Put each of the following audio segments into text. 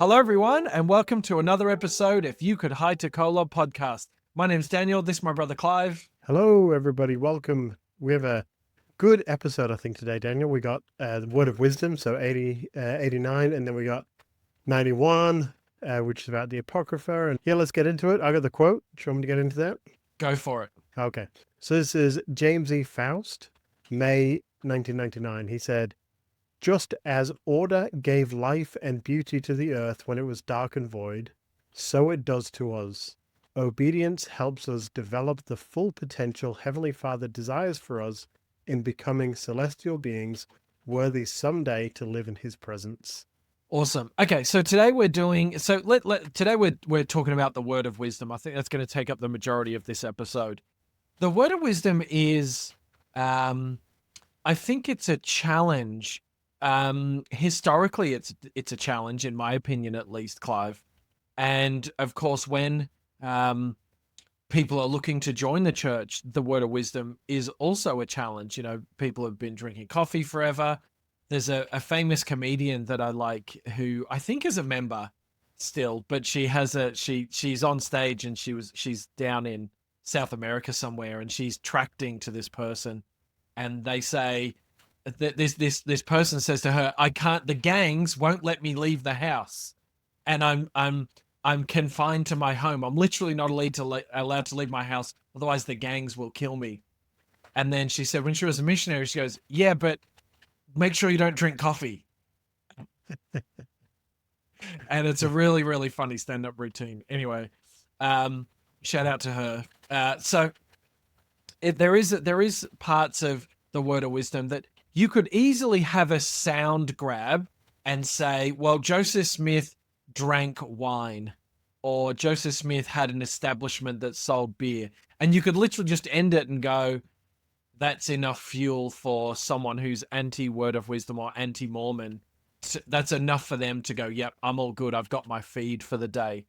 Hello, everyone, and welcome to another episode If You Could Hide to Cola podcast. My name's Daniel. This is my brother Clive. Hello, everybody. Welcome. We have a good episode, I think, today, Daniel. We got the Word of Wisdom, so 89, and then we got 91, which is about the Apocrypha. And yeah, let's get into it. I got the quote. Do you want me to get into that? Go for it. Okay. So this is James E. Faust, May 1999. He said, "Just as order gave life and beauty to the earth when it was dark and void, so it does to us. Obedience helps us develop the full potential Heavenly Father desires for us in becoming celestial beings worthy someday to live in His presence." Awesome. Okay, so today we're talking about the Word of Wisdom. I think that's going to take up the majority of this episode. The Word of Wisdom is, I think it's a challenge. Historically, it's a challenge, in my opinion, at least, Clive. And of course, when people are looking to join the church, the Word of Wisdom is also a challenge. You know, people have been drinking coffee forever. There's a famous comedian that I like who I think is a member still, but she's on stage and she's down in South America somewhere, and she's tracting to this person, and they say that this person says to her, the gangs won't let me leave the house, and I'm confined to my home. I'm literally not allowed to leave my house, otherwise the gangs will kill me. And then she said, when she was a missionary, she goes, yeah, but make sure you don't drink coffee. And it's a really, really funny stand-up routine. Anyway, shout out to her. There is parts of the Word of Wisdom that you could easily have a sound grab and say, well, Joseph Smith drank wine, or Joseph Smith had an establishment that sold beer. And you could literally just end it and go, that's enough fuel for someone who's anti-Word of Wisdom or anti-Mormon. That's enough for them to go, yep, I'm all good. I've got my feed for the day.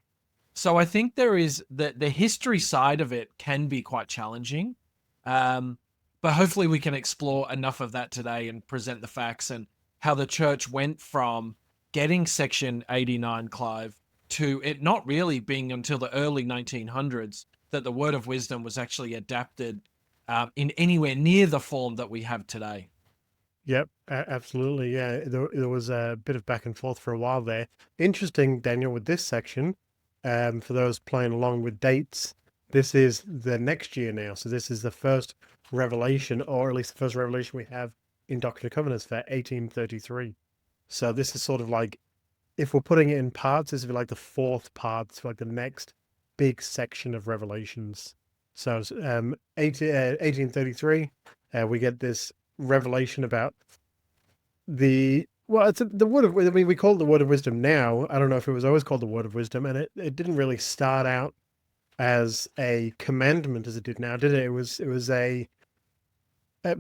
So I think there is the history side of it can be quite challenging. But hopefully we can explore enough of that today and present the facts and how the church went from getting Section 89, Clive, to it not really being until the early 1900s that the Word of Wisdom was actually adapted in anywhere near the form that we have today. Yep, absolutely. Yeah, there was a bit of back and forth for a while there. Interesting, Daniel, with this section, for those playing along with dates, this is the next year now. So this is the first revelation, or at least the first revelation we have in Doctrine and Covenants for 1833. So this is sort of like, if we're putting it in parts, this would be like the fourth part, so like the next big section of revelations. So 1833, we get this revelation about the Word of, I mean, we call it the Word of Wisdom now. I don't know if it was always called the Word of Wisdom, and it didn't really start out as a commandment as it did now, did it? It was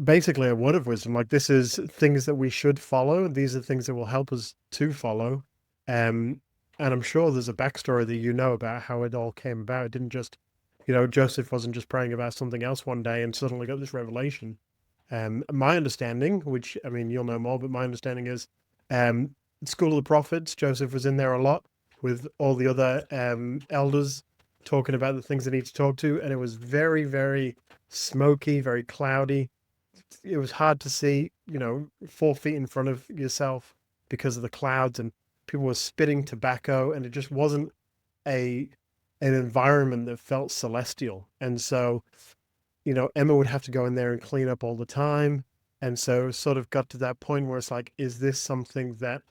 basically a word of wisdom. Like, this is things that we should follow. These are things that will help us to follow. And I'm sure there's a backstory that you know about how it all came about. It didn't just, Joseph wasn't just praying about something else one day and suddenly got this revelation. My understanding, which, I mean, you'll know more, but my understanding is School of the Prophets, Joseph was in there a lot with all the other elders talking about the things they need to talk to, and it was very, very smoky, very cloudy. It was hard to see, 4 feet in front of yourself because of the clouds, and people were spitting tobacco, and it just wasn't an environment that felt celestial. And so, Emma would have to go in there and clean up all the time. And so it sort of got to that point where it's like, is this something that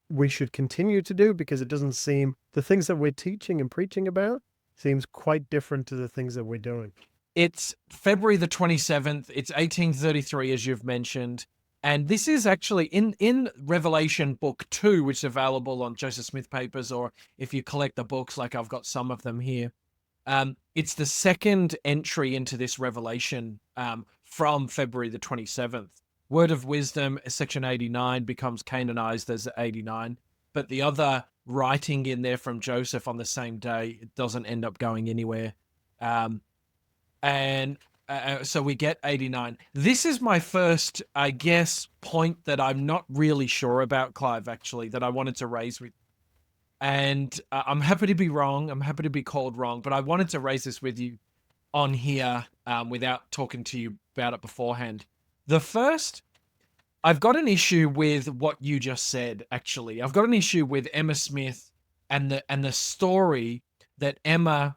we should continue to do? Because it doesn't seem, the things that we're teaching and preaching about seems quite different to the things that we're doing. It's February the 27th. It's 1833, as you've mentioned. And this is actually in Revelation Book 2, which is available on Joseph Smith Papers, or if you collect the books, like I've got some of them here. It's the second entry into this revelation from February the 27th. Word of Wisdom, section 89, becomes canonized as 89. But the other writing in there from Joseph on the same day, it doesn't end up going anywhere. And So we get 89. This is my first, I guess, point that I'm not really sure about, Clive, actually, that I wanted to raise with. And I'm happy to be wrong. I'm happy to be called wrong, but I wanted to raise this with you on here without talking to you about it beforehand. The first, I've got an issue with what you just said, actually. I've got an issue with Emma Smith and the story that Emma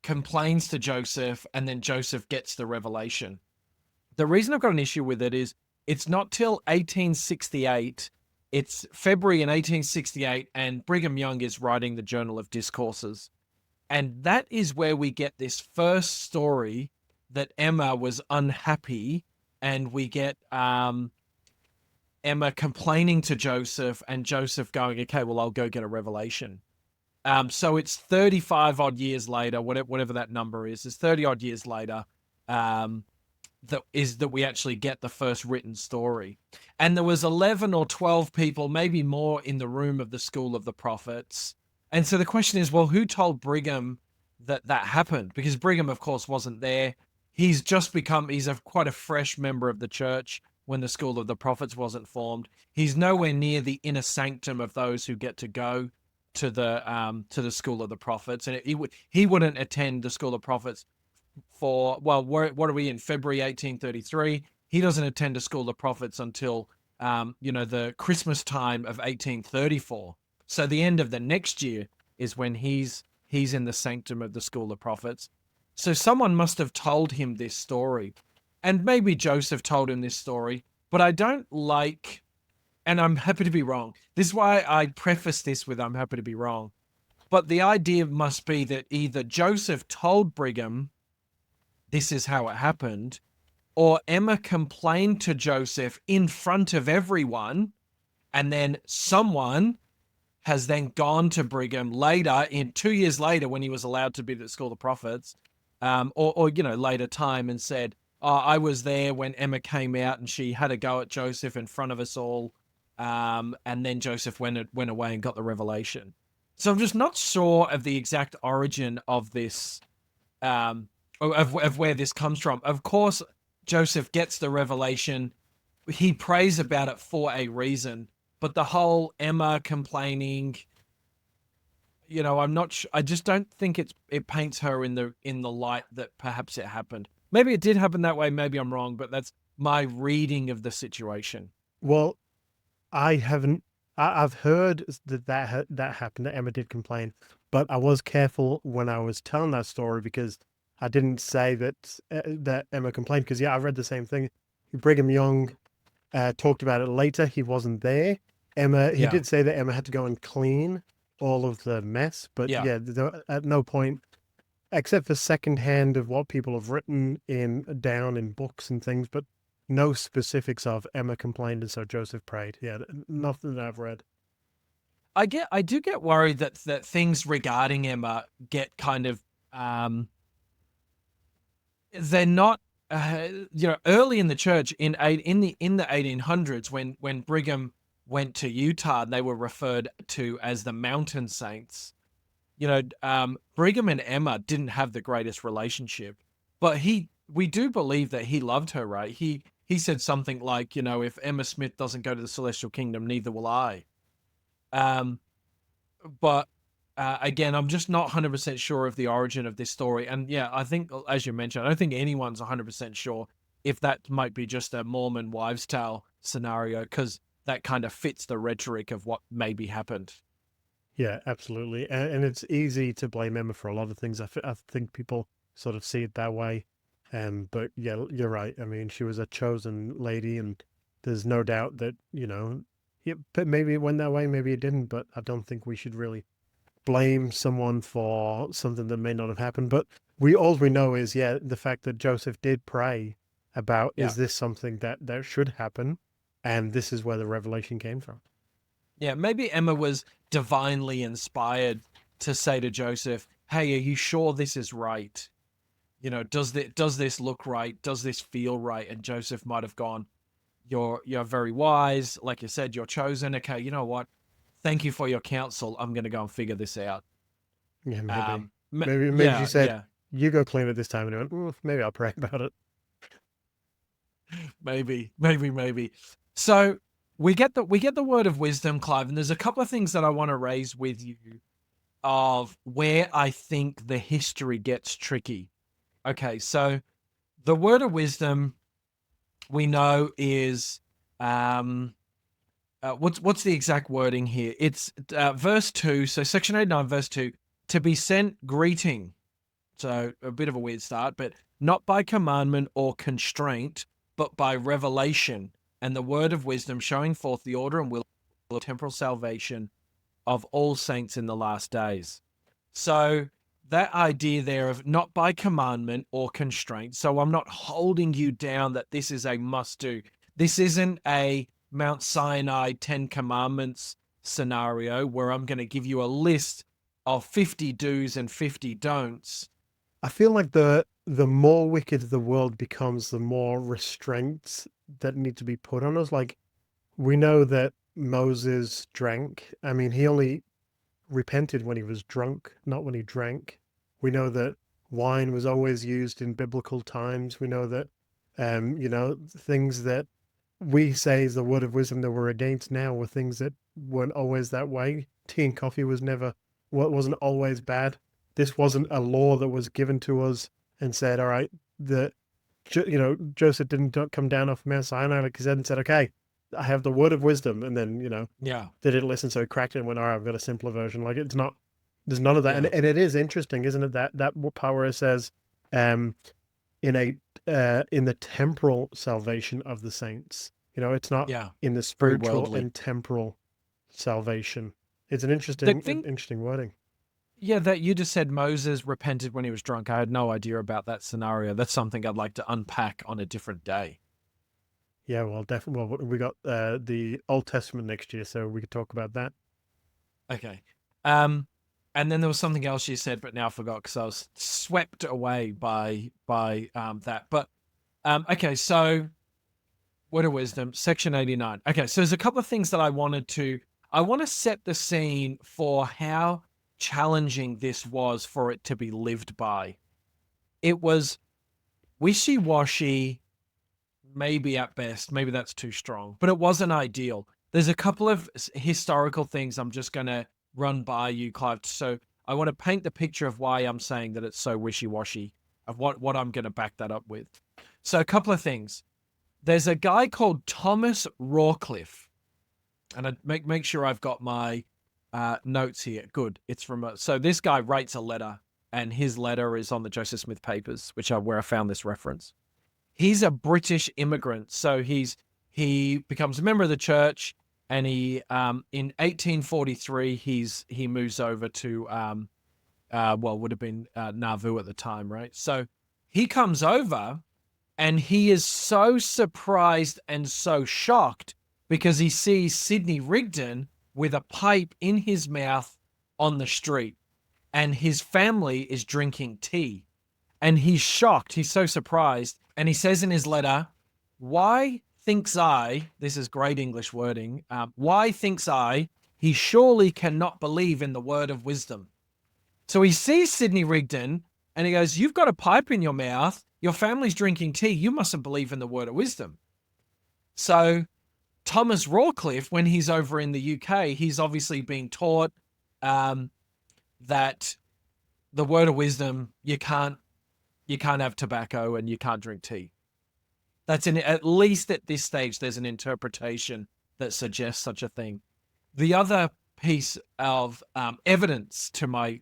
complains to Joseph and then Joseph gets the revelation. The reason I've got an issue with it is it's not till 1868. It's February in 1868, and Brigham Young is writing the Journal of Discourses. And that is where we get this first story that Emma was unhappy, and we get Emma complaining to Joseph and Joseph going, okay, well, I'll go get a revelation. So it's 35 odd years later, whatever that number is, it's 30 odd years later, that we actually get the first written story. And there was 11 or 12 people, maybe more, in the room of the School of the Prophets. And so the question is, well, who told Brigham that happened? Because Brigham, of course, wasn't there. He's quite a fresh member of the church when the School of the Prophets wasn't formed. He's nowhere near the inner sanctum of those who get to go to the School of the Prophets, and he wouldn't attend the School of Prophets for, well, what are we in, February 1833? He doesn't attend the School of Prophets until the Christmas time of 1834. So the end of the next year is when he's in the sanctum of the School of Prophets. So someone must have told him this story, and maybe Joseph told him this story, but I don't like. And I'm happy to be wrong. This is why I preface this with I'm happy to be wrong. But the idea must be that either Joseph told Brigham this is how it happened, or Emma complained to Joseph in front of everyone, and then someone has then gone to Brigham later, 2 years later, when he was allowed to be at the School of Prophets, or later time, and said, oh, I was there when Emma came out and she had a go at Joseph in front of us all. And then Joseph went away and got the revelation. So I'm just not sure of the exact origin of this, of where this comes from. Of course, Joseph gets the revelation. He prays about it for a reason. But the whole Emma complaining, I'm not. I just don't think it paints her in the light that perhaps it happened. Maybe it did happen that way. Maybe I'm wrong, but that's my reading of the situation. Well, I've heard that happened, that Emma did complain, but I was careful when I was telling that story because I didn't say that Emma complained, because I read the same thing. Brigham Young talked about it later. He wasn't there. He did say that Emma had to go and clean all of the mess, but at no point, except for secondhand of what people have written down in books and things, but no specifics of Emma complained and so Joseph prayed. Yeah, nothing that I've read. I do get worried that things regarding Emma get kind of they're not early in the church in the 1800s when Brigham went to Utah, they were referred to as the Mountain Saints. Brigham and Emma didn't have the greatest relationship, but we do believe that he loved her, right? He said something like, if Emma Smith doesn't go to the celestial kingdom, neither will I. But again, I'm just not 100% sure of the origin of this story. And I think, as you mentioned, I don't think anyone's 100% sure if that might be just a Mormon wives' tale scenario, because that kind of fits the rhetoric of what maybe happened. Yeah, absolutely. And it's easy to blame Emma for a lot of things. I think people sort of see it that way. But yeah, you're right. I mean, she was a chosen lady, and there's no doubt that, maybe it went that way, maybe it didn't, but I don't think we should really blame someone for something that may not have happened. But all we know is, the fact that Joseph did pray about, is this something that should happen? And this is where the revelation came from. Yeah, maybe Emma was divinely inspired to say to Joseph, hey, are you sure this is right? Does this look right? Does this feel right? And Joseph might have gone, you're very wise. Like you said, you're chosen. Okay, you know what? Thank you for your counsel. I'm going to go and figure this out. Yeah, maybe. Maybe she said, You go clean it this time. And he went, maybe I'll pray about it. Maybe. So we get the word of wisdom, Clive, and there's a couple of things that I want to raise with you of where I think the history gets tricky. Okay, so the word of wisdom we know is what's the exact wording here? It's verse 2, so section 89 verse 2, to be sent greeting. So a bit of a weird start, but not by commandment or constraint, but by revelation and the word of wisdom, showing forth the order and will of temporal salvation of all saints in the last days. So that idea there of not by commandment or constraint. So I'm not holding you down that this is a must do. This isn't a Mount Sinai 10 commandments scenario where I'm going to give you a list of 50 do's and 50 don'ts. I feel like the more wicked the world becomes, the more restraints that need to be put on us. Like, we know that Moses drank. I mean, he only repented when he was drunk, not when he drank. We know that wine was always used in biblical times. We know that, things that we say is the word of wisdom that we're against now were things that weren't always that way. Tea and coffee wasn't always bad. This wasn't a law that was given to us and said, all right, Joseph didn't come down off Mount Sinai, like he said, and said, okay, I have the word of wisdom. And then, Yeah. they didn't listen. So he cracked it and went, all right, I've got a simpler version. Like, it's not, there's none of that. Yeah. And it is interesting, isn't it? That power, it says, in the temporal salvation of the saints, it's not in the spiritual and temporal salvation. It's an interesting wording. Yeah, that you just said Moses repented when he was drunk. I had no idea about that scenario. That's something I'd like to unpack on a different day. Yeah, well, definitely. Well, we got the Old Testament next year, so we could talk about that. Okay. And then there was something else you said, but now I forgot because I was swept away by that. But okay, so word of wisdom, section 89. Okay, so there's a couple of things that I want to set the scene for how challenging this was for it to be lived by. It was wishy-washy, maybe at best, maybe that's too strong, but it wasn't ideal. There's a couple of historical things I'm just going to run by you, Clive. So I want to paint the picture of why I'm saying that it's so wishy-washy, of what I'm going to back that up with. So a couple of things. There's a guy called Thomas Rawcliffe, and I make sure I've got my notes here. Good. It's from so this guy writes a letter, and his letter is on the Joseph Smith papers, which are where I found this reference. He's a British immigrant, so he becomes a member of the church, and he in 1843 he moves over to would have been Nauvoo at the time, right? So he comes over, and he is so surprised and so shocked because he sees Sidney Rigdon with a pipe in his mouth on the street, and his family is drinking tea. And he's shocked. He's so surprised. And he says in his letter, why thinks I, this is great English wording, why thinks I, he surely cannot believe in the word of wisdom. So he sees Sidney Rigdon and he goes, you've got a pipe in your mouth. Your family's drinking tea. You mustn't believe in the word of wisdom. So Thomas Rawcliffe, when he's over in the UK, he's obviously being taught that the word of wisdom, you can't have tobacco and you can't drink tea. That's at least at this stage, there's an interpretation that suggests such a thing. The other piece of evidence to my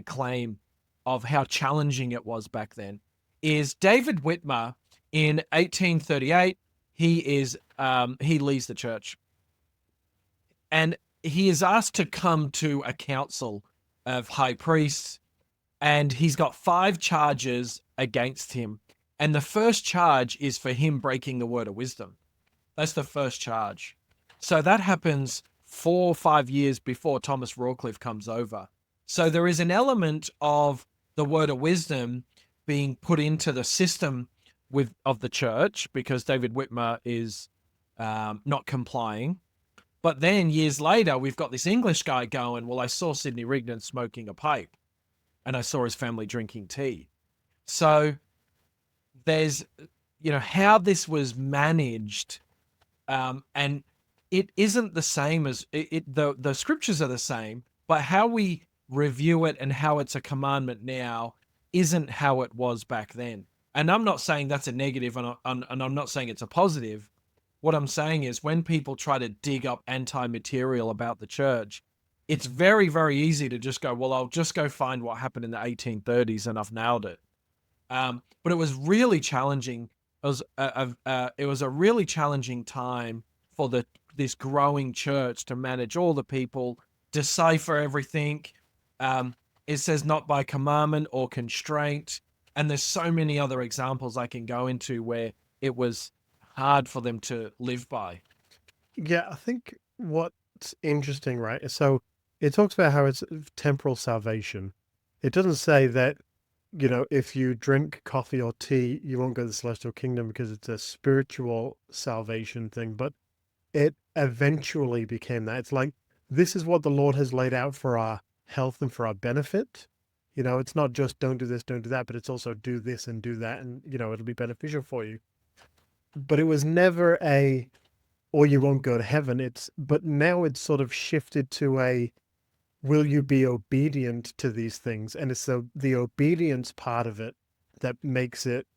claim of how challenging it was back then is David Whitmer in 1838. He leaves the church, and he is asked to come to a council of high priests, and he's got 5 charges against him. And the first charge is for him breaking the word of wisdom. That's the first charge. So that happens 4 or 5 years before Thomas Rawcliffe comes over. So there is an element of the word of wisdom being put into the system of the church because David Whitmer is not complying. But then years later, we've got this English guy going, well, I saw Sidney Rigdon smoking a pipe and I saw his family drinking tea. So there's, how this was managed, and it isn't the same as the scriptures are the same, but how we review it and how it's a commandment now isn't how it was back then. And I'm not saying that's a negative, and I'm not saying it's a positive. What I'm saying is when people try to dig up anti-material about the church, it's very, very easy to just go, well, I'll just go find what happened in the 1830s and I've nailed it. But it was really challenging. It was a really challenging time for this growing church to manage all the people, decipher everything. It says not by commandment or constraint, and there's so many other examples I can go into where it was hard for them to live by. Yeah, I think what's interesting, right? So it talks about how it's temporal salvation. It doesn't say that, if you drink coffee or tea, you won't go to the celestial kingdom because it's a spiritual salvation thing, but it eventually became that. It's like, this is what the Lord has laid out for our health and for our benefit. It's not just don't do this, don't do that, but it's also do this and do that, and, it'll be beneficial for you. But it was never or you won't go to heaven. But now it's sort of shifted to will you be obedient to these things? And it's the obedience part of it that makes it,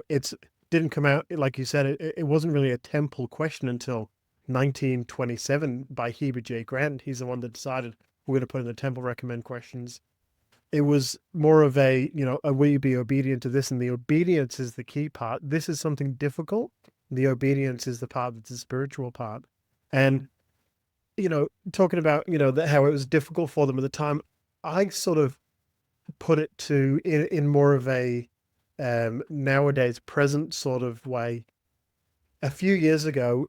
it's didn't come out, like you said, it wasn't really a temple question until 1927 by Heber J. Grant. He's the one that decided we're going to put in the temple recommend questions. It was more of will you be obedient to this? And the obedience is the key part. This is something difficult. The obedience is the part that's the spiritual part. And, talking about, how it was difficult for them at the time, I sort of put it in more of a nowadays present sort of way. A few years ago,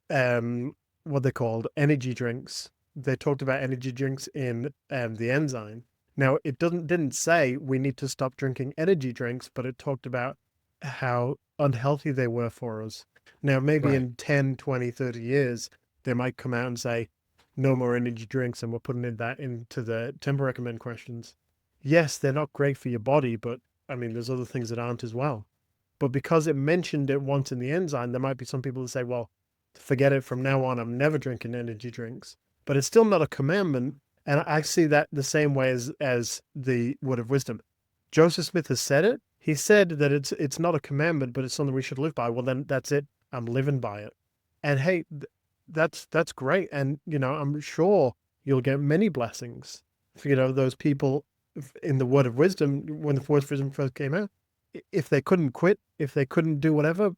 what they called energy drinks. They talked about energy drinks in the Ensign. Now, it didn't say we need to stop drinking energy drinks, but it talked about how unhealthy they were for us. Now, maybe in 10, 20, 30 years, they might come out and say, no more energy drinks, and we're putting that into the temple recommend questions. Yes, they're not great for your body, but, I mean, there's other things that aren't as well. But because it mentioned it once in the Ensign, there might be some people who say, well, forget it, from now on, I'm never drinking energy drinks. But it's still not a commandment. And I see that the same way as the word of wisdom. Joseph Smith has said it. He said that it's not a commandment, but it's something we should live by. Well, then that's it. I'm living by it. And hey, that's great. And, I'm sure you'll get many blessings. Those people in the word of wisdom, when the word of wisdom first came out, if they couldn't quit, if they couldn't do whatever,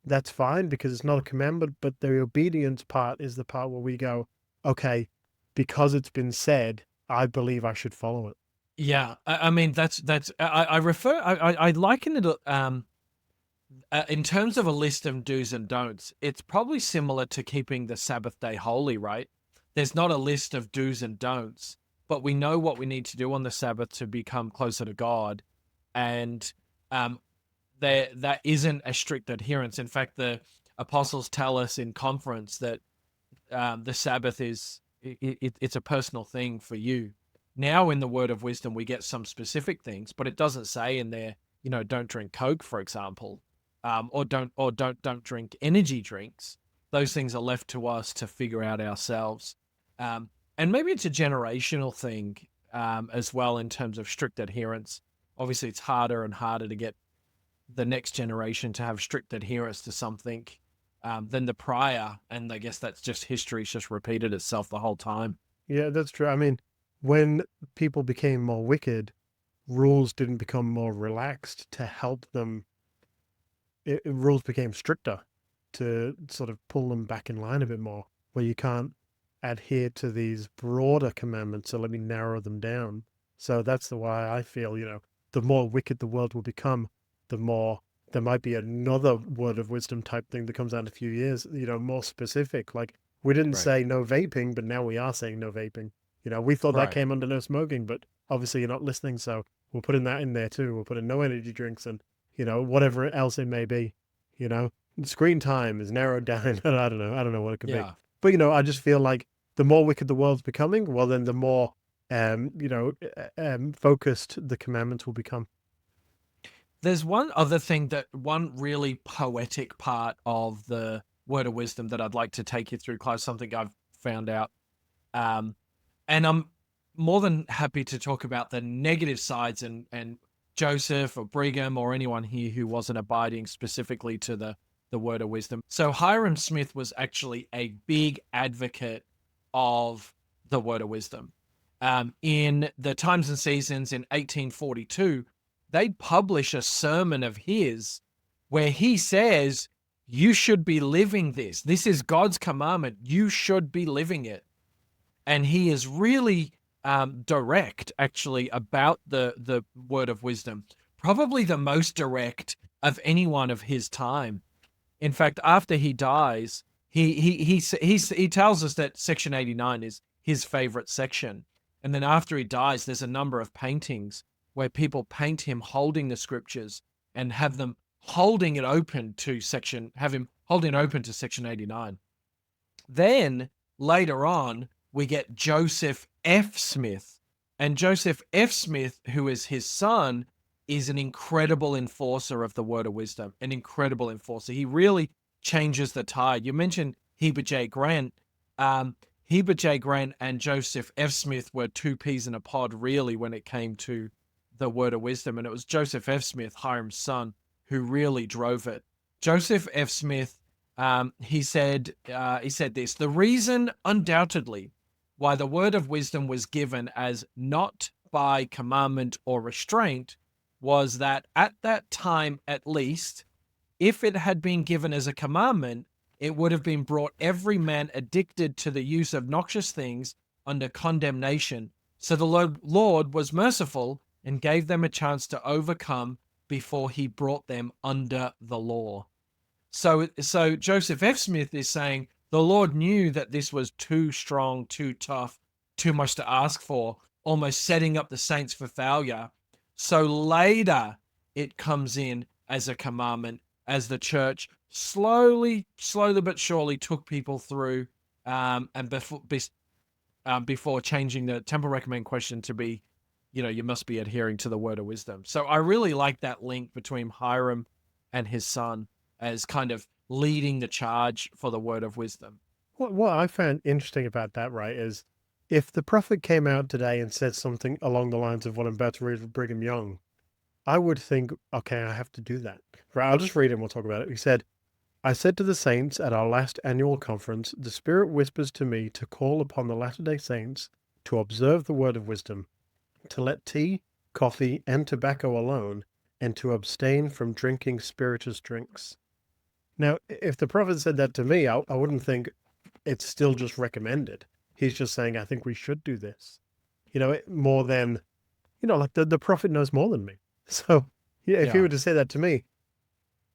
that's fine because it's not a commandment. But the obedience part is the part where we go, okay, because it's been said, I believe I should follow it. Yeah, I mean I liken it in terms of a list of do's and don'ts. It's probably similar to keeping the Sabbath day holy, right? There's not a list of do's and don'ts, but we know what we need to do on the Sabbath to become closer to God, and that isn't a strict adherence. In fact, the apostles tell us in conference that the Sabbath it's a personal thing for you. Now in the word of wisdom, we get some specific things, but it doesn't say in there, don't drink Coke, for example, or don't drink energy drinks. Those things are left to us to figure out ourselves. And maybe it's a generational thing as well in terms of strict adherence. Obviously, it's harder and harder to get the next generation to have strict adherence to something than the prior. And I guess that's just history's just repeated itself the whole time. Yeah, that's true. I mean, when people became more wicked, rules didn't become more relaxed to help them. Rules became stricter to sort of pull them back in line a bit more, where you can't adhere to these broader commandments, so let me narrow them down. So that's the why I feel, the more wicked the world will become, the more there might be another word of wisdom type thing that comes out in a few years, more specific. Like, we didn't say no vaping, but now we are saying no vaping. We thought that came under no smoking, but obviously you're not listening, so we're putting that in there too. We'll put in no energy drinks and, whatever else it may be. Screen time is narrowed down. I don't know what it could be. But, I just feel like the more wicked the world's becoming, well, then the more, focused the commandments will become. There's one other thing, that one really poetic part of the word of wisdom that I'd like to take you through, Clive, something I've found out. Um, and I'm more than happy to talk about the negative sides, and Joseph or Brigham or anyone here who wasn't abiding specifically to the word of wisdom. So Hiram Smith was actually a big advocate of the word of wisdom. In the Times and Seasons in 1842, they publish a sermon of his where he says, you should be living this. This is God's commandment. You should be living it. And he is really direct, actually, about the word of wisdom. Probably the most direct of anyone of his time. In fact, after he dies, he tells us that section 89 is his favorite section. And then after he dies, there's a number of paintings where people paint him holding the scriptures and have them holding it open to section, have him holding it open to section 89. Then later on, we get Joseph F. Smith. And Joseph F. Smith, who is his son, is an incredible enforcer of the word of wisdom, an incredible enforcer. He really changes the tide. You mentioned Heber J. Grant. Heber J. Grant and Joseph F. Smith were two peas in a pod, really, when it came to the word of wisdom. And it was Joseph F. Smith, Hiram's son, who really drove it. Joseph F. Smith, he said this: the reason, undoubtedly, why the word of wisdom was given as not by commandment or restraint was that at that time, at least, if it had been given as a commandment, it would have been brought every man addicted to the use of noxious things under condemnation. So the Lord was merciful and gave them a chance to overcome before he brought them under the law. So Joseph F. Smith is saying the Lord knew that this was too strong, too tough, too much to ask for, almost setting up the saints for failure. So later it comes in as a commandment, as the church slowly but surely took people through, and before changing the temple recommend question to be, you must be adhering to the word of wisdom. So I really like that link between Hiram and his son as kind of leading the charge for the word of wisdom. What I found interesting about that, right, is if the prophet came out today and said something along the lines of what I'm about to read with Brigham Young, I would think, okay, I have to do that. Right, I'll just read it and we'll talk about it. He said, I said to the saints at our last annual conference, the Spirit whispers to me to call upon the Latter-day Saints to observe the word of wisdom, to let tea, coffee, and tobacco alone, and to abstain from drinking spirituous drinks. Now, if the prophet said that to me, I wouldn't think it's still just recommended. He's just saying, I think we should do this. More than, like the prophet knows more than me. So if he were to say that to me,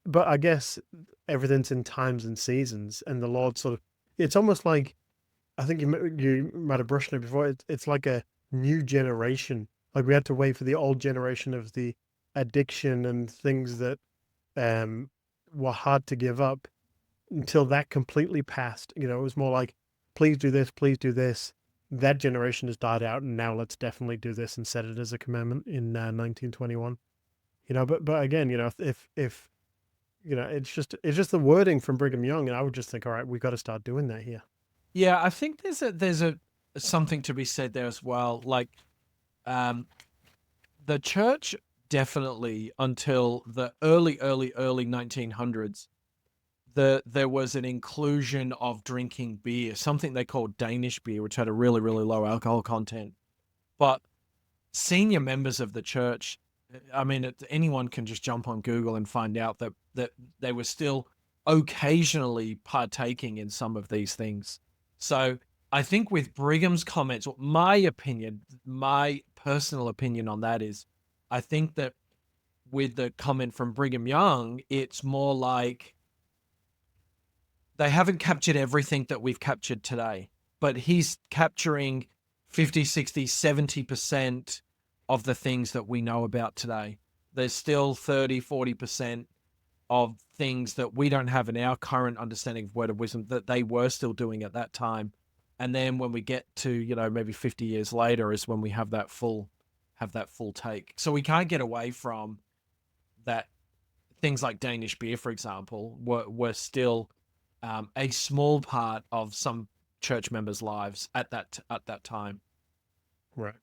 but I guess everything's in times and seasons, and the Lord sort of, it's almost like, I think you might have brushed on it before, it's like a new generation. Like we had to wait for the old generation of the addiction and things that were hard to give up until that completely passed. It was more like, please do this, please do this. That generation has died out, and now let's definitely do this and set it as a commandment in 1921. But again, if it's just the wording from Brigham Young, and I would just think, all right, we've got to start doing that here. Yeah, I think there's a something to be said there as well. Like, the church definitely, until the early 1900s, there was an inclusion of drinking beer, something they called Danish beer, which had a really, really low alcohol content. But senior members of the church, I mean, anyone can just jump on Google and find out that they were still occasionally partaking in some of these things. So I think with Brigham's comments, my personal opinion on that is, I think that with the comment from Brigham Young, it's more like they haven't captured everything that we've captured today, but he's capturing 50, 60, 70% of the things that we know about today. There's still 30, 40% of things that we don't have in our current understanding of word of wisdom that they were still doing at that time. And then when we get to, maybe 50 years later is when we have that full take. So we can't get away from that things like Danish beer, for example, were still a small part of some church members' lives at that time. Right.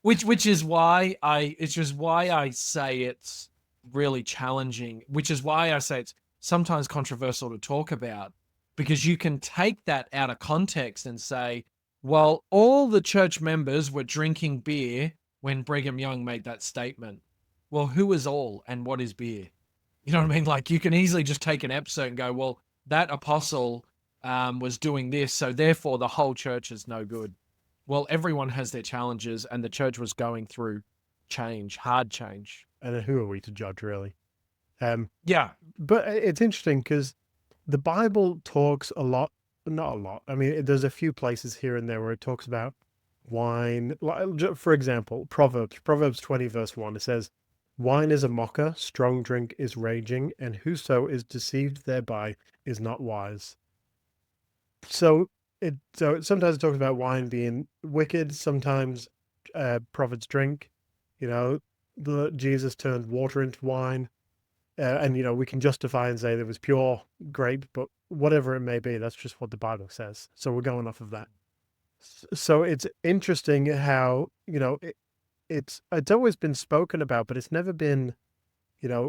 Which is why I say it's really challenging, which is why I say it's sometimes controversial to talk about, because you can take that out of context and say, well, all the church members were drinking beer when Brigham Young made that statement. Well, who is all and what is beer? You know what I mean? Like, you can easily just take an episode and go, well, that apostle was doing this, so therefore the whole church is no good. Well, everyone has their challenges, and the church was going through change, hard change. And then who are we to judge, really? Yeah. But it's interesting because the Bible talks a lot, not a lot. I mean, there's a few places here and there where it talks about wine. For example, Proverbs 20, verse 1, it says, "Wine is a mocker, strong drink is raging, and whoso is deceived thereby is not wise." So sometimes it talks about wine being wicked. Sometimes prophets drink. Jesus turned water into wine. And, we can justify and say there was pure grape, but whatever it may be, that's just what the Bible says. So we're going off of that. So it's interesting how, it's always been spoken about, but it's never been,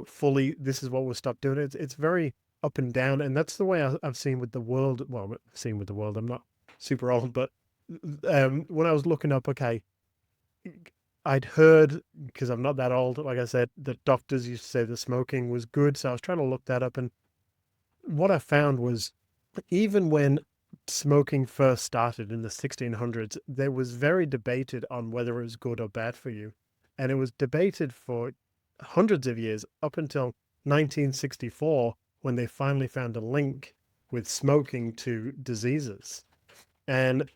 fully, this is what we'll stop doing. It's very up and down. And that's the way I've seen with the world. Well, seen with the world. I'm not super old, but when I was looking up, okay, I'd heard, because I'm not that old, like I said, that doctors used to say the smoking was good. So I was trying to look that up. And what I found was, even when smoking first started in the 1600s, there was very debated on whether it was good or bad for you. And it was debated for hundreds of years, up until 1964, when they finally found a link with smoking to diseases. And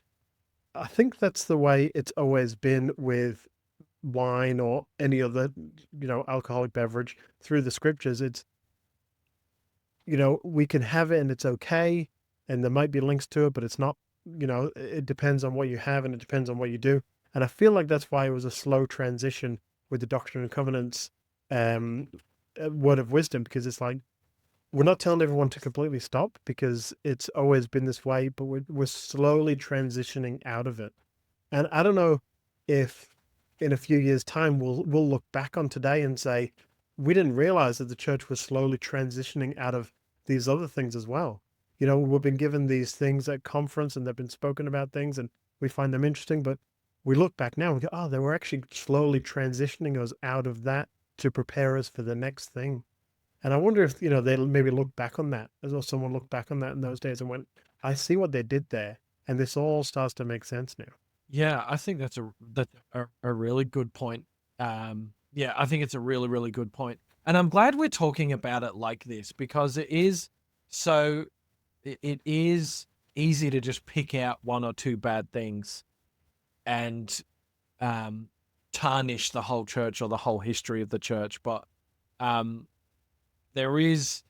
I think that's the way it's always been with wine or any other, alcoholic beverage through the scriptures. It's, we can have it and it's okay. And there might be links to it, but it's not, it depends on what you have and it depends on what you do. And I feel like that's why it was a slow transition with the Doctrine and Covenants word of wisdom, because it's like, we're not telling everyone to completely stop because it's always been this way, but we're slowly transitioning out of it. And I don't know if in a few years' time we'll look back on today and say, we didn't realize that the church was slowly transitioning out of these other things as well. We've been given these things at conference and they've been spoken about things and we find them interesting, but we look back now and go, oh, they were actually slowly transitioning us out of that to prepare us for the next thing. And I wonder if, they'll maybe look back on that, as though someone looked back on that in those days and went, I see what they did there. And this all starts to make sense now. Yeah, I think that's a really good point. Yeah, I think it's a really, really good point. And I'm glad we're talking about it like this, because it is easy to just pick out one or two bad things and tarnish the whole church or the whole history of the church. But there is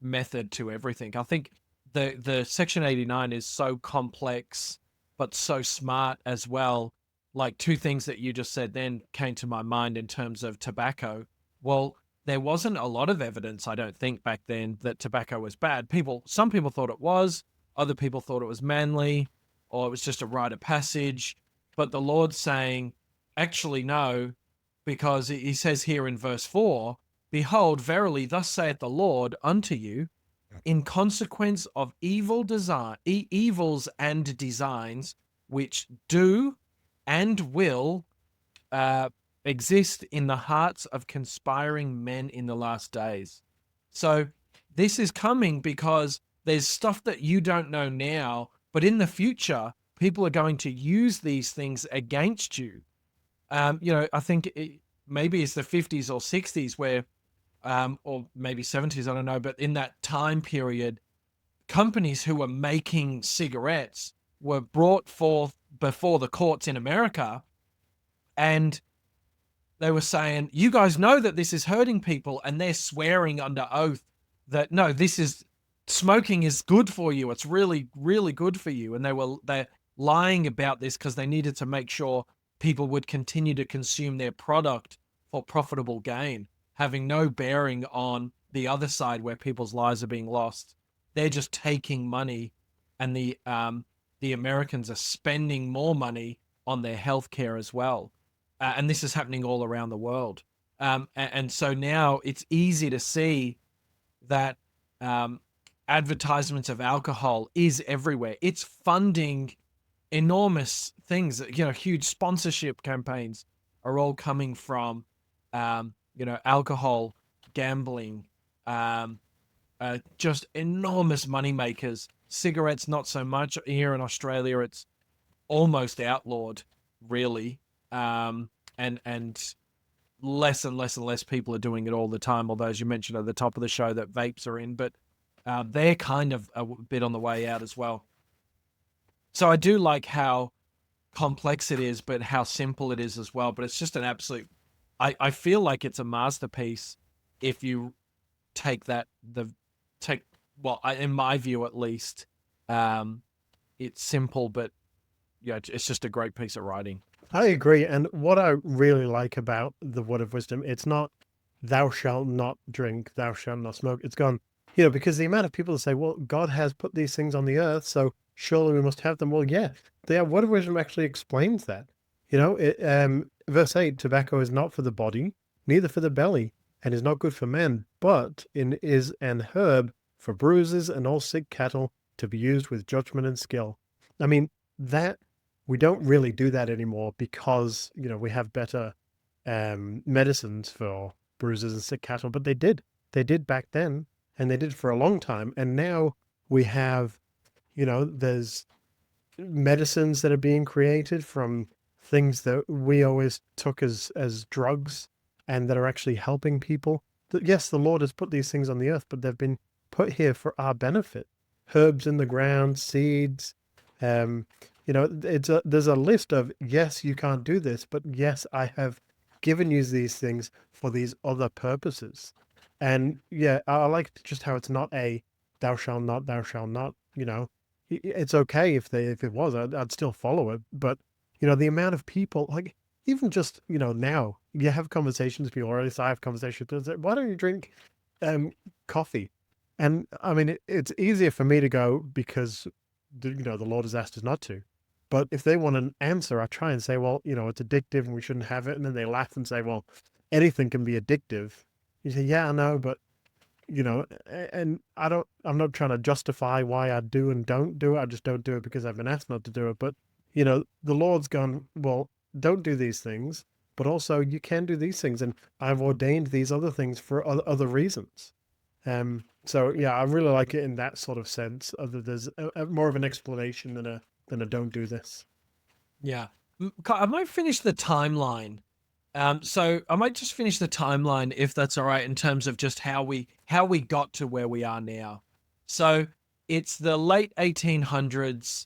method to everything. I think the Section 89 is so complex but so smart as well. Like, two things that you just said then came to my mind in terms of tobacco. Well, there wasn't a lot of evidence, I don't think, back then that tobacco was bad. Some people thought it was, other people thought it was manly, or it was just a rite of passage. But the Lord's saying, actually, no, because he says here in verse 4, "Behold, verily, thus saith the Lord unto you, in consequence of evils and designs which do and will exist in the hearts of conspiring men in the last days." So this is coming because there's stuff that you don't know now, but in the future, people are going to use these things against you. I think maybe it's the 50s or 60s where or maybe 70s, I don't know, but in that time period, companies who were making cigarettes were brought forth before the courts in America, and they were saying, you guys know that this is hurting people, and they're swearing under oath that, no, smoking is good for you. It's really, really good for you. And they're lying about this because they needed to make sure people would continue to consume their product for profitable gain, having no bearing on the other side where people's lives are being lost. They're just taking money, and the Americans are spending more money on their healthcare as well. And this is happening all around the world. And so now it's easy to see that advertisements of alcohol is everywhere. It's funding enormous things. Huge sponsorship campaigns are all coming from, alcohol, gambling, just enormous money makers. Cigarettes, not so much. Here in Australia, it's almost outlawed, really. And less and less and less people are doing it all the time. Although, as you mentioned at the top of the show, that vapes are in, but they're kind of a bit on the way out as well. So I do like how complex it is, but how simple it is as well. But it's just an absolute. I feel like it's a masterpiece if you take in my view at least, it's simple, but yeah, it's just a great piece of writing. I agree. And what I really like about the word of wisdom, it's not thou shalt not drink, thou shalt not smoke. It's gone, because the amount of people that say, well, God has put these things on the earth, so surely we must have them. Well, yeah, the word of wisdom actually explains that. Verse 8, tobacco is not for the body, neither for the belly, and is not good for men, but is an herb for bruises and all sick cattle, to be used with judgment and skill. I mean, that we don't really do that anymore because, we have better medicines for bruises and sick cattle, but they did back then, and they did for a long time. And now we have, there's medicines that are being created from things that we always took as drugs and that are actually helping people. Yes, the Lord has put these things on the earth, but they've been put here for our benefit. Herbs in the ground, seeds, there's a list of, yes, you can't do this, but yes, I have given you these things for these other purposes. And yeah, I like just how it's not a thou shalt not, it's okay if it was, I'd still follow it. But the amount of people, like, even just now you have conversations with people, or at least I have conversations with people, why don't you drink coffee? And I mean, it's easier for me to go because the Lord has asked us not to. But if they want an answer, I try and say, well, it's addictive and we shouldn't have it. And then they laugh and say, well, anything can be addictive. You say, yeah, I know, but and I'm not trying to justify why I do and don't do it. I just don't do it because I've been asked not to do it. But, the Lord's gone, well, don't do these things, but also you can do these things. And I've ordained these other things for other reasons. So yeah, I really like it in that sort of sense. There's more of an explanation than a don't do this. Yeah. I might finish the timeline. So I might just finish the timeline if that's all right, in terms of just how we got to where we are now. So it's the late 1800s.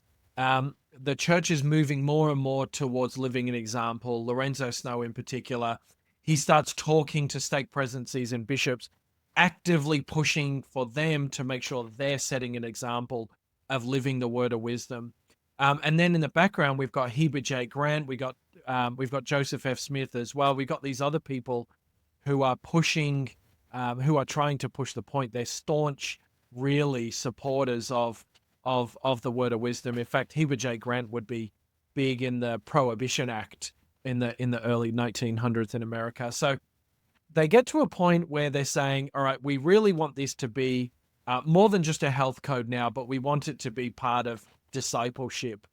The church is moving more and more towards living an example. Lorenzo Snow in particular, he starts talking to stake presidencies and bishops, actively pushing for them to make sure they're setting an example of living the word of wisdom. And then in the background, we've got Heber J. Grant, we've got Joseph F. Smith as well. We've got these other people who are pushing, who are trying to push the point. They're staunch, really, supporters of the word of wisdom. In fact, Heber J. Grant would be big in the Prohibition Act in the early 1900s in America. So they get to a point where they're saying, all right, we really want this to be more than just a health code now, but we want it to be part of discipleship.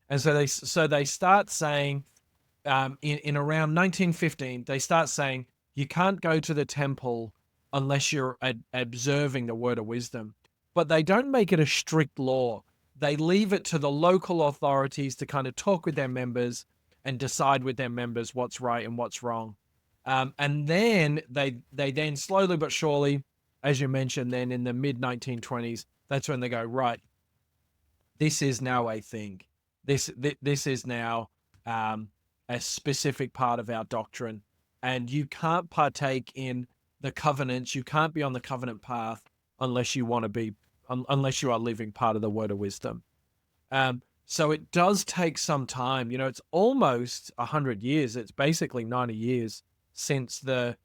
And so they start saying, in around 1915, they start saying, you can't go to the temple unless you're observing the word of wisdom. But they don't make it a strict law. They leave it to the local authorities to kind of talk with their members and decide with their members what's right and what's wrong. And then they then slowly but surely, as you mentioned, then in the mid 1920s, that's when they go, right, this is now a thing. This is now a specific part of our doctrine, and you can't partake in the covenants. You can't be on the covenant path unless you want to be, unless you are living part of the word of wisdom. So it does take some time. It's almost 100 years. It's basically 90 years since the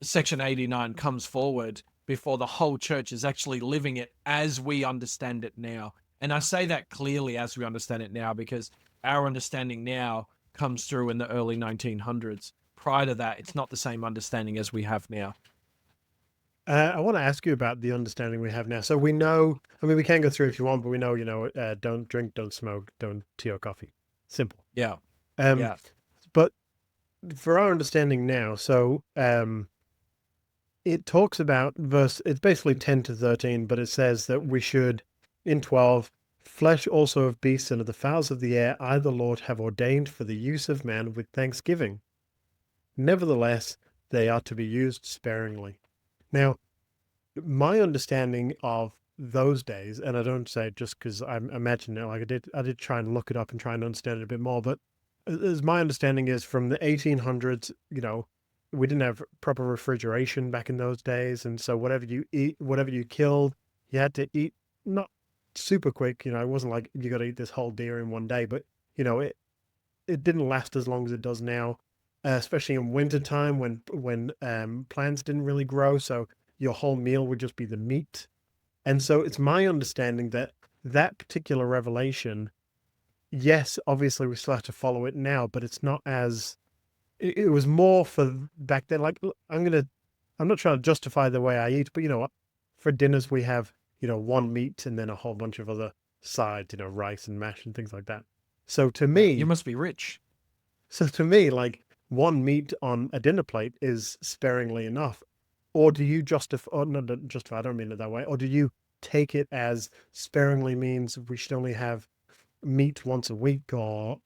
Section 89 comes forward before the whole church is actually living it as we understand it now. And I say that clearly, as we understand it now, because our understanding now comes through in the early 1900s. Prior to that, it's not the same understanding as we have now. I want to ask you about the understanding we have now. So we know, I mean, we can go through if you want, but we know, don't drink, don't smoke, don't tea or coffee. Simple. Yeah. Um, Yeah. but for our understanding now, so it talks about it's basically 10 to 13, but it says that we should, in 12, flesh also of beasts and of the fowls of the air, I the Lord have ordained for the use of man with thanksgiving. Nevertheless, they are to be used sparingly. Now, my understanding of those days, and I don't say it just because I imagine it, like I did try and look it up and try and understand it a bit more, but as my understanding is from the 1800s, we didn't have proper refrigeration back in those days, and so whatever you eat, whatever you killed, you had to eat not super quick. It wasn't like you got to eat this whole deer in one day, but it didn't last as long as it does now, especially in wintertime when plants didn't really grow, so your whole meal would just be the meat. And so it's my understanding that that particular revelation, yes, obviously we still have to follow it now, but it's not as it was more for back then. Like I'm not trying to justify the way I eat, but you know what? For dinners we have, one meat and then a whole bunch of other sides, rice and mash and things like that. So to You me, must be rich. like one meat on a dinner plate is sparingly enough. Or do you justify, or not justify, I don't mean it that way. Or do you take it as sparingly means we should only have meat once a week, or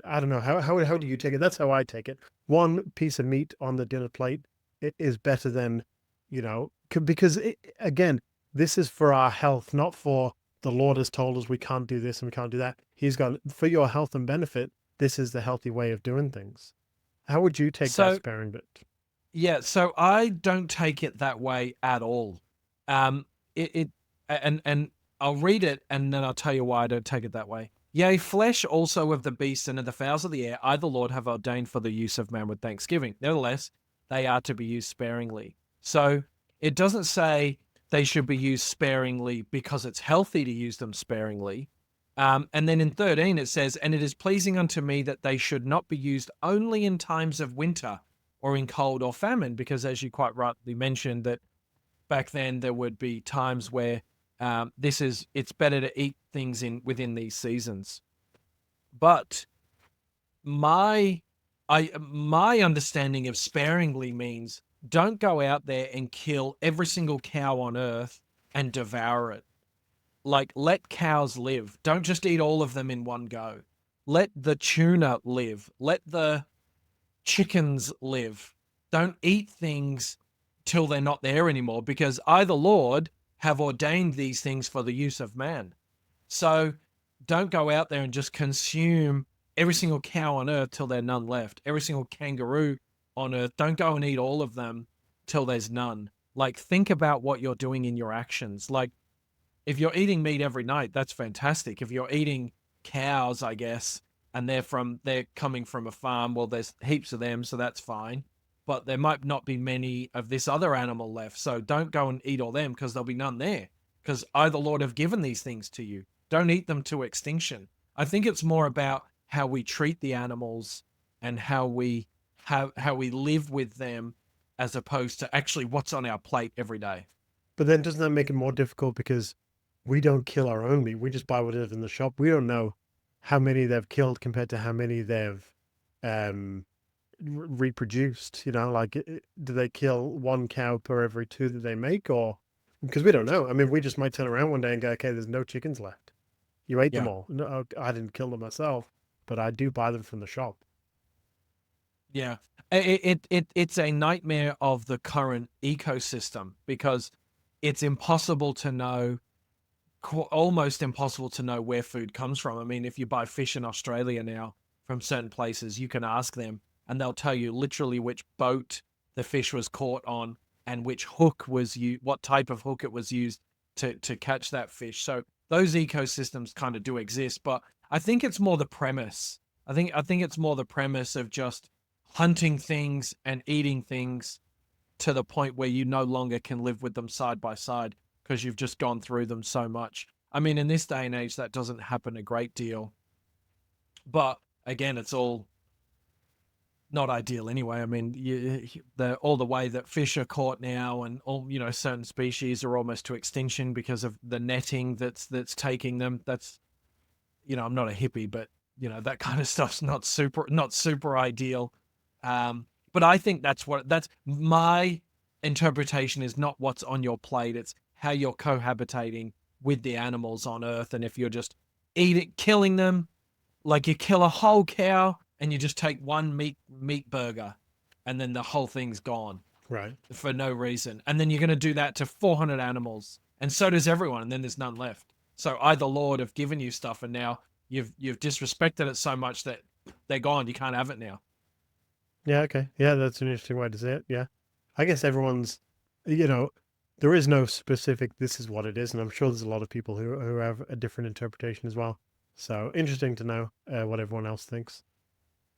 I don't know. How do you take it? That's how I take it. One piece of meat on the dinner plate it is better than, because again, this is for our health, not for the Lord has told us we can't do this and we can't do that. He's gone for your health and benefit. This is the healthy way of doing things. How would you take that So, sparing bit? yeah, so I don't take it that way at all. Um, and I'll read it and then I'll tell you why I don't take it that way. Yea, flesh also of the beast and of the fowls of the air, I the Lord have ordained for the use of man with thanksgiving. Nevertheless, they are to be used sparingly. So it doesn't say they should be used sparingly because it's healthy to use them sparingly. And then in 13 it says, and it is pleasing unto me that they should not be used only in times of winter or in cold or famine, because as you quite rightly mentioned, that back then there would be times where it's better to eat things within these seasons. But my my understanding of sparingly means don't go out there and kill every single cow on earth and devour it. Like, let cows live. Don't just eat all of them in one go. Let the tuna live. Let the chickens live. Don't eat things till they're not there anymore, because I, the Lord, have ordained these things for the use of man. So don't go out there and just consume every single cow on earth till there's none left. Every single kangaroo on earth. Don't go and eat all of them till there's none. Like, think about what you're doing in your actions. Like, if you're eating meat every night, that's fantastic. If you're eating cows, I guess, and they're coming from a farm, well, there's heaps of them, so that's fine. But there might not be many of this other animal left. So don't go and eat all them, because there'll be none there. Because I, the Lord, have given these things to you. Don't eat them to extinction. I think it's more about how we treat the animals and how we live with them, as opposed to actually what's on our plate every day. But then doesn't that make it more difficult because we don't kill our own meat? We just buy whatever in the shop. We don't know how many they've killed compared to how many they've reproduced. Like do they kill one cow per every two that they make, or because we don't know. I mean, we just might turn around one day and go, okay, there's no chickens left. You ate them Yeah. all. No, I didn't kill them myself, but I do buy them from the shop. Yeah. It's a nightmare of the current ecosystem, because it's impossible to know, almost impossible to know where food comes from. I mean, if you buy fish in Australia now from certain places, you can ask them and they'll tell you literally which boat the fish was caught on and which hook was used, what type of hook it was used to catch that fish. So those ecosystems kind of do exist, but I think it's more the premise. I think it's more the premise of just hunting things and eating things to the point where you no longer can live with them side by side because you've just gone through them so much. I mean, in this day and age, that doesn't happen a great deal. But again, it's all not ideal anyway. I mean, all the way that fish are caught now, and all certain species are almost to extinction because of the netting that's taking them. That's I'm not a hippie, but that kind of stuff's not super ideal. But I think that's my interpretation is not what's on your plate. It's how you're cohabitating with the animals on Earth, and if you're just killing them, like you kill a whole cow and you just take one meat burger, and then the whole thing's gone, Right. for no reason. And then you're going to do that to 400 animals, and so does everyone, and then there's none left. So I, the Lord, have given you stuff, and now you've disrespected it so much that they're gone. You can't have it now. Yeah, okay. Yeah, that's an interesting way to say it. Yeah. I guess everyone's, there is no specific, this is what it is. And I'm sure there's a lot of people who have a different interpretation as well. So interesting to know what everyone else thinks.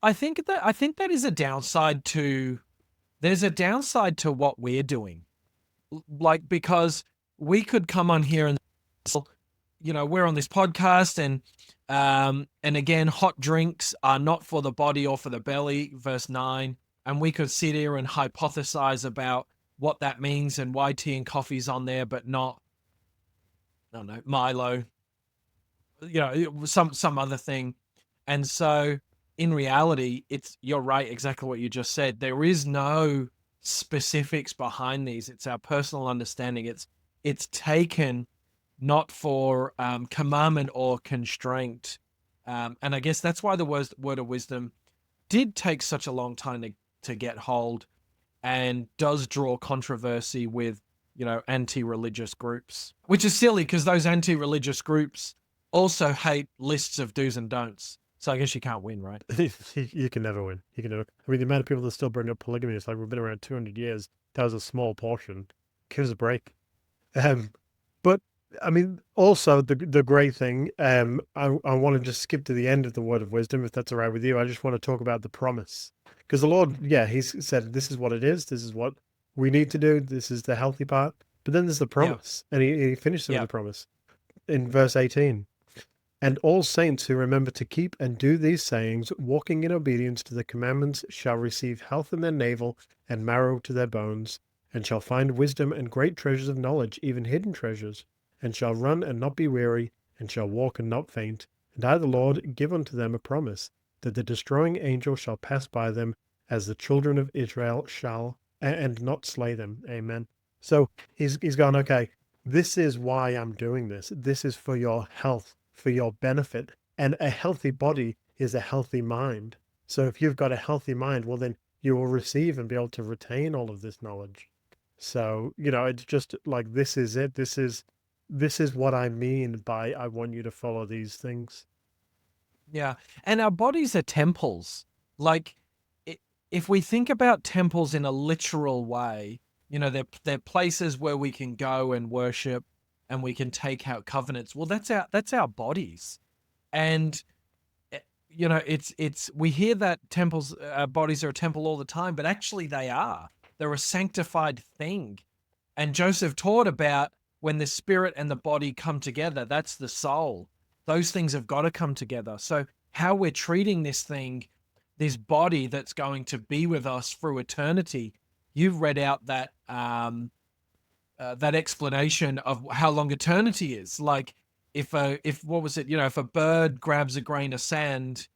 I think that is a downside to, there's a downside to what we're doing. Like, because we could come on here and, we're on this podcast, and again, hot drinks are not for the body or for the belly, verse 9. And we could sit here and hypothesize about what that means and why tea and coffee's on there, but not, I don't know, Milo, some other thing. And so in reality, you're right, exactly what you just said. There is no specifics behind these. It's our personal understanding. It's taken not for commandment or constraint. And I guess that's why the word of wisdom did take such a long time to get hold, and does draw controversy with, anti-religious groups, which is silly because those anti-religious groups also hate lists of do's and don'ts. So I guess you can't win, right? You can never win. You can never. I mean, the amount of people that still bring up polygamy, it's like we've been around 200 years. That was a small portion. Give us a break. But I mean, also the great thing, I want to just skip to the end of the word of wisdom, if that's all right with you. I just want to talk about the promise, because the Lord, he's said, this is what it is. This is what we need to do. This is the healthy part. But then there's the promise, and he finishes with the promise in verse 18. And all saints who remember to keep and do these sayings, walking in obedience to the commandments, shall receive health in their navel and marrow to their bones, and shall find wisdom and great treasures of knowledge, even hidden treasures, and shall run and not be weary, and shall walk and not faint. And I, the Lord, give unto them a promise, that the destroying angel shall pass by them, as the children of Israel shall, and not slay them. Amen. So he's gone, okay, this is why I'm doing this. This is for your health, for your benefit. And a healthy body is a healthy mind. So if you've got a healthy mind, well, then you will receive and be able to retain all of this knowledge. So, it's just like, this is it. This is what I mean by I want you to follow these things. Yeah. And our bodies are temples. Like, if we think about temples in a literal way, they're places where we can go and worship, and we can take out covenants. Well, that's our bodies. And we hear that temples, bodies are a temple all the time, but actually they're a sanctified thing. And Joseph taught about when the spirit and the body come together, that's the soul. Those things have got to come together. So how we're treating this body that's going to be with us through eternity, you've read out that that explanation of how long eternity is. Like, if a bird grabs a grain of sand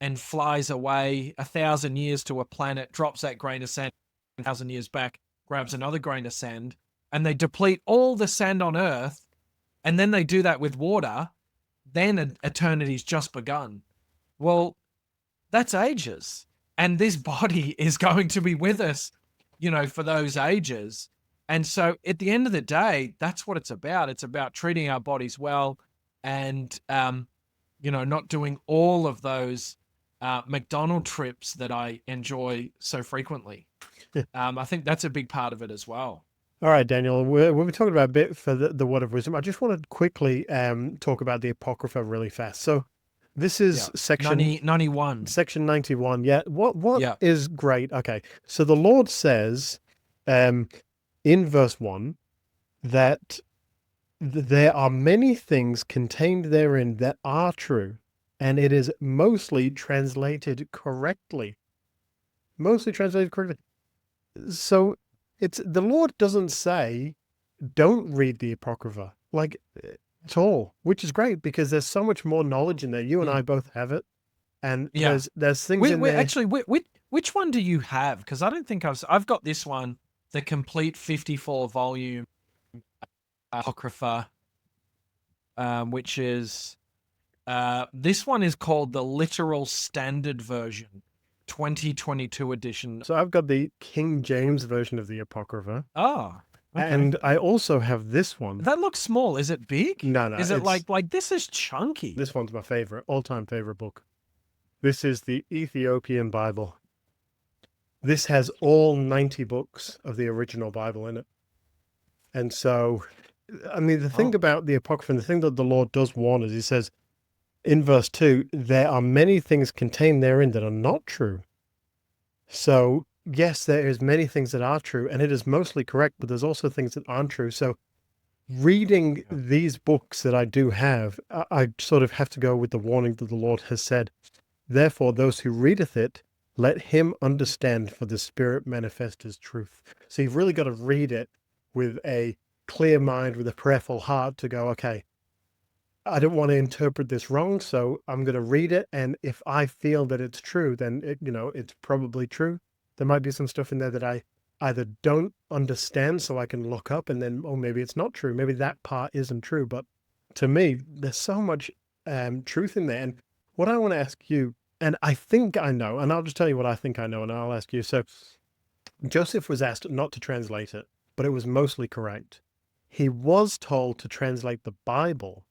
and flies away 1,000 years to a planet, drops that grain of sand 1,000 years back, grabs another grain of sand, and they deplete all the sand on Earth, and then they do that with water, then eternity's just begun. Well, that's ages. And this body is going to be with us, for those ages. And so at the end of the day, that's what it's about. It's about treating our bodies well, and, not doing all of those McDonald trips that I enjoy so frequently. I think that's a big part of it as well. All right, Daniel, we're talking about a bit for the word of wisdom. I just want to quickly talk about the Apocrypha really fast. So This is section 91. Section 91. Yeah. What Yeah. is great? Okay. So the Lord says, in verse 1 that there are many things contained therein that are true, and it is mostly translated correctly. Mostly translated correctly. So it's the Lord doesn't say don't read the Apocrypha like at all, which is great because there's so much more knowledge in there. You and I both have it, and Yeah. there's things in there. Actually, which one do you have? Because I don't think I've got this one, the complete 54 volume Apocrypha, which is this one is called the Literal Standard Version, 2022 edition. So I've got the King James version of the Apocrypha. Oh, okay. And I also have this one. That looks small. Is it big? No. Is it like this is chunky? This one's my favorite, all-time favorite book. This is the Ethiopian Bible. This has all 90 books of the original Bible in it. And so, I mean, the thing about the Apocrypha, and the thing that the Lord does warn us, he says in verse 2, there are many things contained therein that are not true. So, yes, there is many things that are true, and it is mostly correct, but there's also things that aren't true. So reading these books that I do have, I sort of have to go with the warning that the Lord has said. Therefore, those who readeth it, let him understand, for the Spirit manifest as truth. So you've really got to read it with a clear mind, with a prayerful heart to go, okay, I don't want to interpret this wrong, so I'm going to read it. And if I feel that it's true, then it's probably true. There might be some stuff in there that I either don't understand, so I can look up and then, maybe it's not true. Maybe that part isn't true. But to me, there's so much truth in there. And what I want to ask you, and I think I know, and I'll just tell you what I think I know, and I'll ask you. So Joseph was asked not to translate it, but it was mostly correct. He was told to translate the Bible.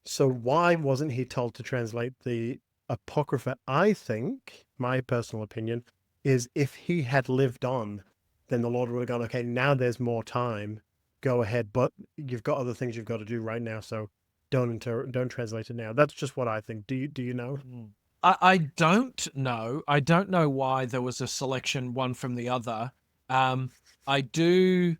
So why wasn't he told to translate the Apocrypha? I think, my personal opinion, is if he had lived on, then the Lord would have gone, okay, now there's more time, go ahead, but you've got other things you've got to do right now, so don't translate it now. That's just what I think. Do you know? I don't know. I don't know why there was a selection one from the other. I do.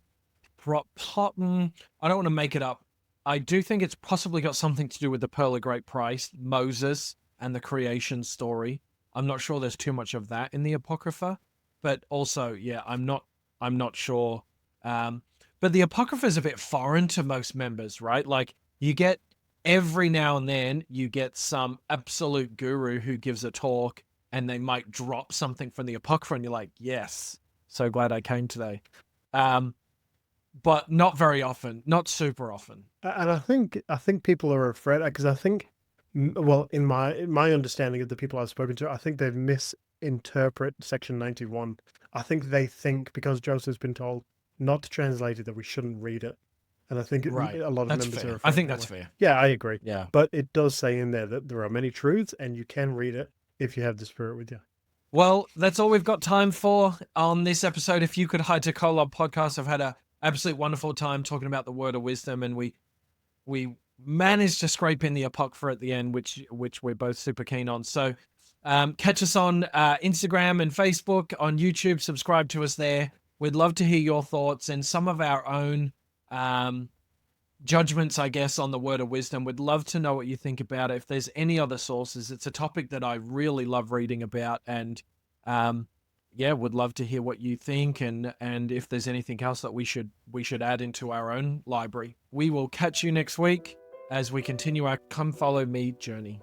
I don't want to make it up. I do think it's possibly got something to do with the Pearl of Great Price, Moses, and the creation story. I'm not sure there's too much of that in the Apocrypha, but also, yeah, I'm not sure. But the Apocrypha is a bit foreign to most members, right? Like you get every now and then you get some absolute guru who gives a talk and they might drop something from the Apocrypha and you're like, yes, so glad I came today. But not very often, not super often. And I think people are afraid, because I think, well, in my understanding of the people I've spoken to, I think they misinterpret Section 91. I think they think because Joseph's been told not to translate it that we shouldn't read it. And I think a lot of that's members fair. are afraid. I think that's fair. Yeah, I agree. Yeah. But it does say in there that there are many truths and you can read it if you have the Spirit with you. Well, that's all we've got time for on this episode. If you could hide to Kolob podcast, I've had a absolute wonderful time talking about the word of wisdom, and we managed to scrape in the Apocrypha at the end, which we're both super keen on. So catch us on Instagram and Facebook, on YouTube. Subscribe to us there. We'd love to hear your thoughts and some of our own judgments, I guess, on the word of wisdom. We'd love to know what you think about it. If there's any other sources, it's a topic that I really love reading about, and would love to hear what you think, and if there's anything else that we should add into our own library. We will catch you next week as we continue our Come Follow Me journey.